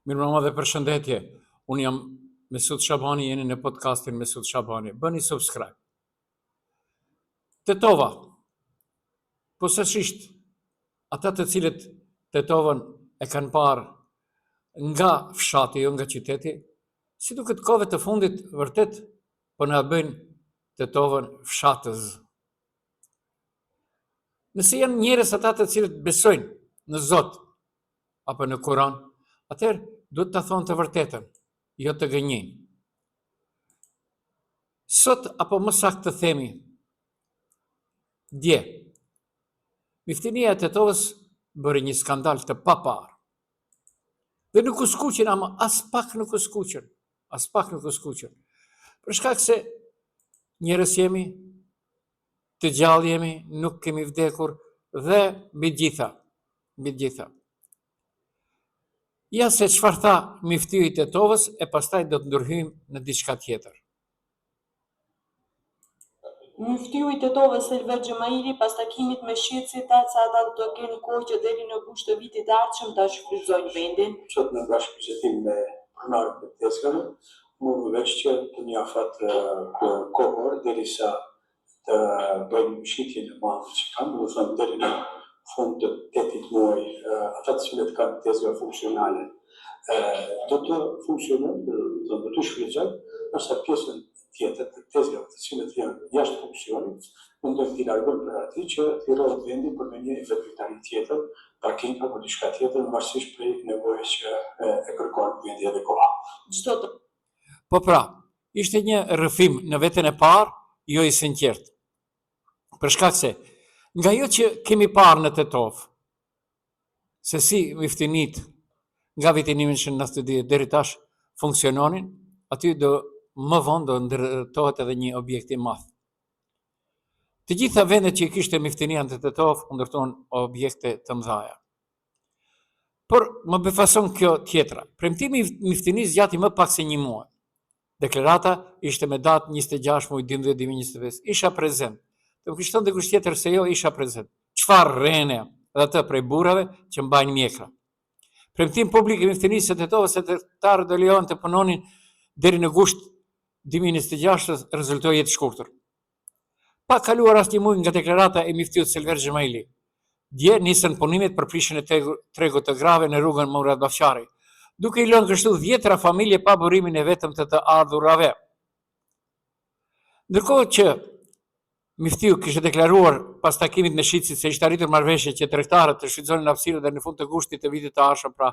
Mirëmbrëma dhe përshëndetje. Unë jam Mesut Shabani, jeni në podcastin Mesut Shabani. Bëni subscribe. Tetova, posaçërisht ata të cilët Tetovën e kanë parë nga fshati, jo nga qyteti, si duket kohëve të fundit vërtet po na bëjnë Tetovën fshatëz. Nëse janë njerëz ata të cilët besojnë në Zot apo në Kur'an, atëherë duhet të thonë të vërtetën, jo të gënjejnë. Sot, apo më saktë të themi, dje, Miftinia e Tetovës bëri një skandal të paparë. Dhe nuk u skuqen, ama as pak nuk u skuqen. As pak nuk u skuqen. Për shkak se njerëz jemi, të gjallë jemi, nuk kemi vdekur dhe mbi gjitha. Ja se çfarë tha Miftiu i Tetovës e pastaj do të ndërhyjmë në diçka tjetër. Miftiu i Tetovës Selver Xhemaili pas takimit me shitësit tha se ata do të kenë kohë që deri në gusht të vitit të ardhshëm ta shfrytëzojnë vendin. Sot në bashkëbisedim me pronarët e tezgave, mundu veç që të një afat kohor derisa të bëjmë shitjen e madhe që kanë, do thënë deri në fund të 8 muaj, ata të cilët kanë tezga funksionale do të funksionojnë, do të shfrytëzojnë, ndërsa pjesën tjetër të tezgave të cilët janë jashtë funksionit, mundojmë t'i largojmë për ati që t'i rrohet vendi për me një vetëritari tjetër, parking apo diçka tjetër, varësisht prej nevojës që e kërkon vendi edhe koha. Po pra, ishte një rrëfim në veten e parë, jo i sinqert. Për shkak se nga jo që kemi parë në Tetovë, se si Miftinit nga vitin 1990 deri tash funksiononin, aty më vonë do ndërtohet edhe një objekt i madh. Të gjitha vendet që i kishte Miftinia në Tetovë u ndërtuan objekte të mëdha. Por më befason kjo tjetra. Premtimi i Miftinisë zgjati më pak se një muaj. Deklarata ishte me datë 26 muaj 12 2025. Isha prezent. Të më kishton dikush tjetër se jo, isha prezent. Çfarë rrene edhe atë prej burrave që mbajnë mjekra. Premtim publik i Miftinisë së Tetovës se tregtarët do lejohen të punonin deri në gusht 2026 rezultoi jetë shkurtër. Pa kaluar as një muaj nga deklarata e Miftiut Selver Xhemaili, dje nisën punimet për prishjen e tregut të grave në rrugën Murad Bafqari, duke i lënë kështu 10 familje pa burimin e vetëm të ardhurave. Ndërkohë që Miftiu kishte deklaruar pas takimit në Shitësit se ishte arritur marrëveshje që tregtarët të shfrytëzonin hapësirën deri në fund të gushtit të vitit të ardhshëm, pra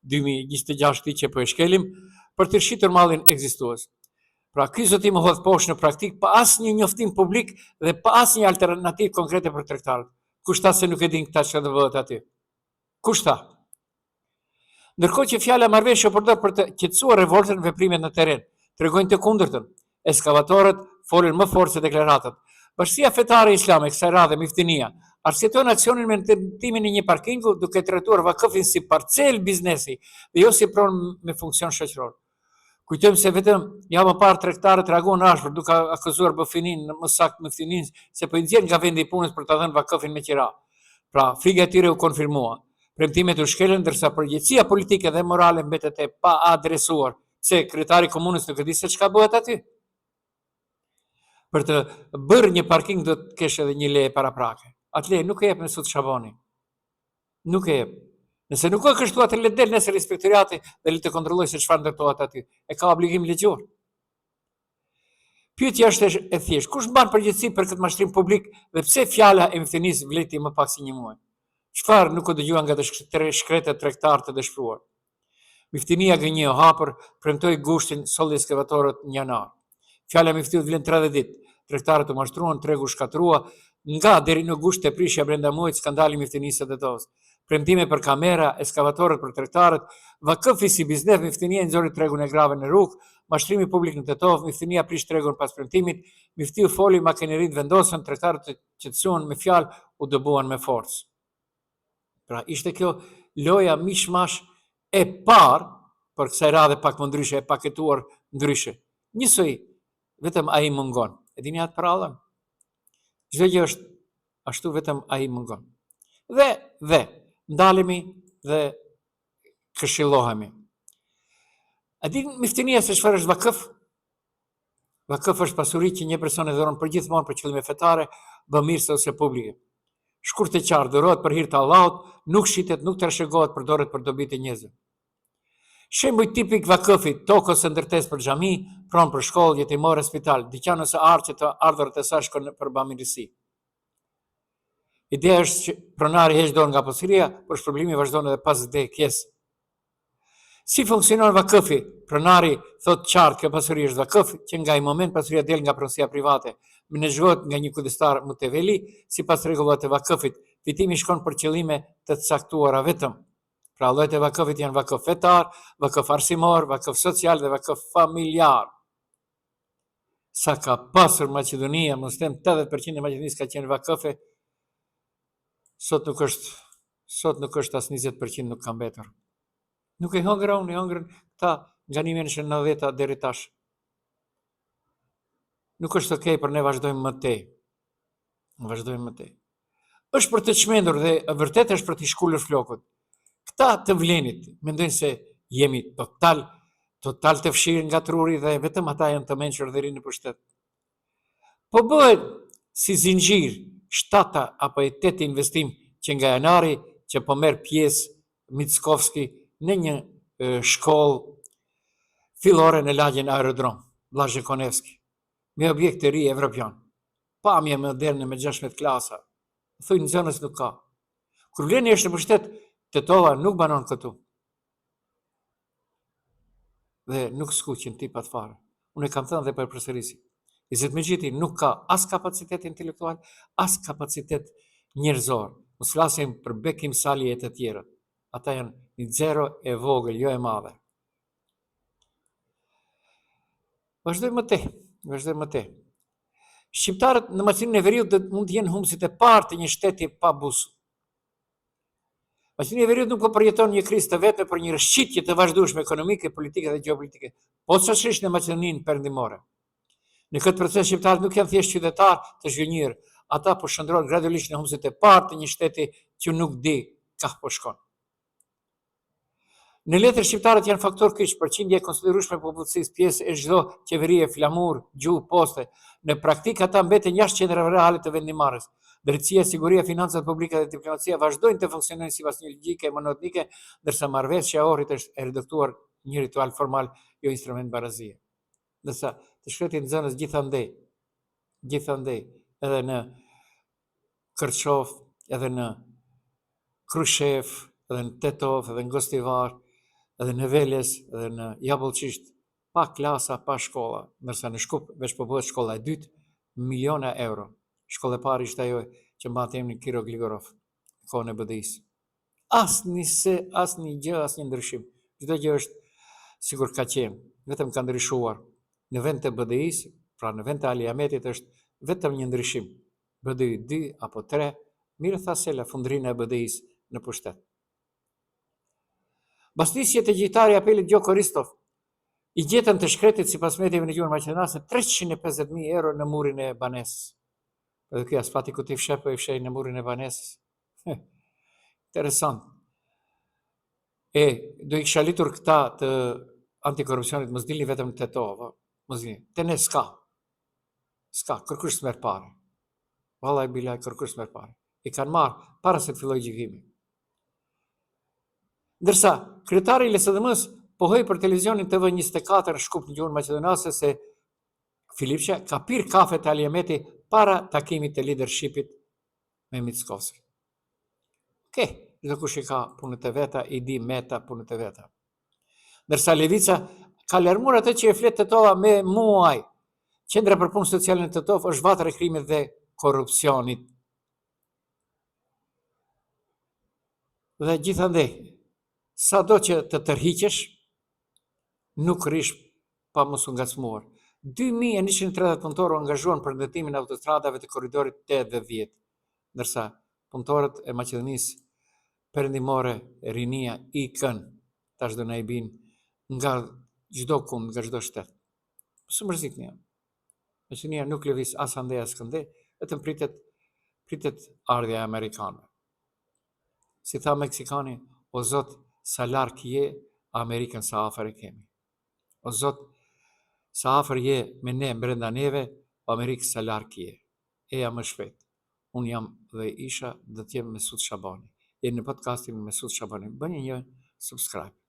2026 që po e shkelim, për të rritur mallin ekzistues. Pra ky zotim hodh poshtë në praktik pa asnjë njoftim publik dhe pa asnjë alternativë konkrete për tregtarët. Kush tha se nuk e din këta çfarë do bëhet aty? Kush tha? Ndërkohë që fjala marrëveshje u përdor për të qetësuar revoltën, veprimet në terren tregojnë të kundërtën. Eskavatorët folën më fort se deklaratat. Bashkia Fetare Islame, kësaj radhe Miftinia, arsyeton aksionin me ndërtimin e një parkingu duke trajtuar vakëfin si parcel biznesi dhe jo si pronë me funksion shoqëror. Kujtojmë se vetëm javën më parë tregtarët reaguan ashpër duke akuzuar BFIN-in, më saktë Miftinin, se po i nxjerrin nga vendi i punës për ta dhënë vakëfin me qira. Pra, frika e tyre u konfirmua. Premtimet u shkelën ndërsa përgjegjësia politike dhe morale mbetet e pa adresuar. Se kryetari i komunës nuk e di se çka bëhet aty. Për të bërë një parking do të kesh edhe një leje paraprake. Atë leje nuk e jep Mesut Shabani. Nuk e jep. Nëse nuk ka kështu atë le të del nesër inspektorati dhe le të kontrollojë se çfarë ndërtohet aty. E ka obligim ligjor. Pyetja është e thjeshtë. Kush mban përgjegjësi për këtë mashtrim publik dhe pse fjala e Miftinisë vleti më pak se një muaj? Çfarë nuk u dëgjuan nga të shkretë tregtar të dëshpëruar? Miftinia gënjeu hapur, premtoi gushtin, solli ekskavatorët në janar. Fjala e Miftiut vlen 30 ditë. Tregtarët u mashtruan, tregu shkatrua, nga deri në gusht të prishja brenda muajit skandali Miftinisë së Tetovës. Premtime për kamera, ekskavatorët për tregtarët, vakëfi si biznes, Miftinia nxori tregun e grave në rrugë, mashtrimi publik në Tetovë, Miftinia prish tregun pas premtimit, Miftiu foli, makineritë vendosën, tregtarët të qetësuan me fjalë, u dëbuan me forcë. Pra ishte kjo loja mishmash e parë, për kësaj radhe pak më ndryshe, e paketuar ndryshe. Njësoj, vetëm ai mungon. E dini atë prallën? Çdo gjë është ashtu, vetëm ai mungon. Dhe ndalemi dhe këshillohemi. A din miftinia se çfarë është vakëf? Vakëf është pasuri që një person e dhuron përgjithmonë për qëllime fetare, bamirëse ose publike. Shkurt e qartë, dhurohet për hir të Allahut, nuk shitet, nuk trashëgohet, përdoret për dobitë e njerëzve. Shembuj tipik vakëfit, tokë ose ndërtesë për xhami, pronë për shkollë, jetimore, spital, dyqan ose arqe të ardhurët e saj shkon për bamirësi. Ideja është që pronari heq dorë nga pasuria, por shpërblimi vazhdon edhe pas vdekjes. Si funksionon vakëfi? Pronari thot qartë kjo pasuri është vakëf, që nga i moment pasuria del nga pronësia private, menaxhohet nga një kujdestar muteveli, sipas rregullave të vakëfit, fitimi shkon për qëllime të caktuara vetëm. Pra llojet e vakëfit janë vakëf fetar, vakëf arsimor, vakëf social dhe vakëf familjar. Sa ka pasur Maqedonia, mos them 80% e Maqedonisë ka qenë vakëfe, sot nuk është as 20% nuk ka mbetur. Nuk e hëngra unë, e hëngrën ta nga 1990 deri tash. Nuk është okej, për ne vazhdojmë më tej. Është për të çmendur dhe vërtet është për të shkullur flokut. Këta të vlenit mendojnë se jemi total të fshirë nga truri dhe vetëm ata janë të mençur dhe rinë në pushtet. Po bëhet si zinxhir 7 apo 8 investim që nga janari që po merr pjesë Mickovski në një shkollë fillore në lagjen Aerodrom, Blažej Konevski, me objekt të ri evropian. Pamje moderne me 16 klasa. Thuj në zonës nuk ka. Kur vleni është në pushtet, Tetova nuk banon këtu. Dhe nuk skuqin tipat fare. Unë e kam thënë dhe për përsërisi. Izzet Mexhiti nuk ka as kapacitet intelektual, as kapacitet njerëzor. Mos flasim për Bekim Sali e të tjerët. Ata janë një zero e vogël, jo e madhe. Vazhdojmë më tej. Shqiptarët në Maqedoninë e Veriut mund të jenë humbësit e parë të një shteti pa busu. Maqedonia e Veriut nuk po përjeton një krizë të vetme, por një rrëshqitje të vazhdueshme ekonomike, politike dhe gjeopolitike, posaçërisht në Maqedoninë Perëndimore. Në këtë proces shqiptarët nuk janë thjesht qytetarë të zhgënjur, ata po shndrohen gradualisht në humbësit e parë të një shteti që nuk di ka po shkon. Në letër shqiptarët janë faktor kyç, përqindje e konsiderueshme e popullsisë, pjesë e çdo qeverie, flamur, gjuhë, poste. Në praktikë ata mbeten jashtë qendrave reale të vendimarrjes. Drejtësia, siguria, financat publike dhe diplomacia vazhdojnë të funksionojnë sipas një logjike monotike, ndërsa marrëveshja e orrit është e reduktuar një ritual formal, jo instrument barazie. Ndërsa të shkretit në zonës gjithandej, edhe në Kërçov, edhe në Krushev, edhe në Tetov, edhe në Gostivar, edhe në Veles, edhe në Jabullçisht, pa klasa, pa shkolla, ndërsa në Shkup veç po bëhet shkolla e dytë, miliona euro. Shkolla e parë ishte ajo që mbante emrin Kiro Gligorov, kohën e BDI-s. Asnjë gjë, asnjë ndryshim. Çdo gjë është sikur ka qenë, vetëm ka ndryshuar. Në vend të BDI-s, pra në vend të Ali Ahmetit është vetëm një ndryshim. BDI 2 apo 3, mirë tha Sela, fundrinë e BDI-s në pushtet. Basnisjet e gjitari apelit Gjoko Ristov i gjetën të shkretit sipas mediave në gjuhën maqedonase 350.000 euro në murin e banesës. Edhe kjo aspati ku ti fsheh po i fshej në murin e banesës. Interesant. Do i kisha litur këta të antikorrupsionit, mos dilni vetëm në Tetova, mos dilni. Te ne s'ka, kërkush s'merr parë. Vallahi bilaj, kërkush s'merr parë. I kanë marrë para se të fillojë gjykimi. Ndërsa, kryetari i LSDM-s pohoi për televizionin TV24 në Shkup në gjuhën maqedonase se Filipçe ka pirë kafe të Ali Ahmeti para takimit të leadershipit me Mickovski. Çdo kush i ka punët e veta, i di meta punët e veta. Ndërsa Levica ka larmuar atë që e flet Tetova me muaj. Qendra për punë sociale në Tetov është vatër e krimit dhe korrupsionit. Dhe gjithandej, sado që të tërhiqesh, nuk rish pa mos u ngacmuar. 2130 punëtorë u angazhuan për ndërtimin e autostradave të korridorit 8 dhe 10, ndërsa punëtorët e Maqedonisë Perëndimore, rinia ikën, tash do na i bin nga çdo kund, nga çdo shtet. Së mërzitni jam. Maqedonia nuk lëviz as ande as kënde, vetëm pritet ardhja amerikane. Si tha meksikani, o Zot, sa larg je, Amerikën sa afër e kemi. O Zot, sa afër je me ne brenda neve, o Amerikë sa larg je. Eja më shpejt. Unë jam dhe isha dhe t'jem Mesut Shabani. Jeni në podcastin Mesut Shabani. Bëni një subscribe.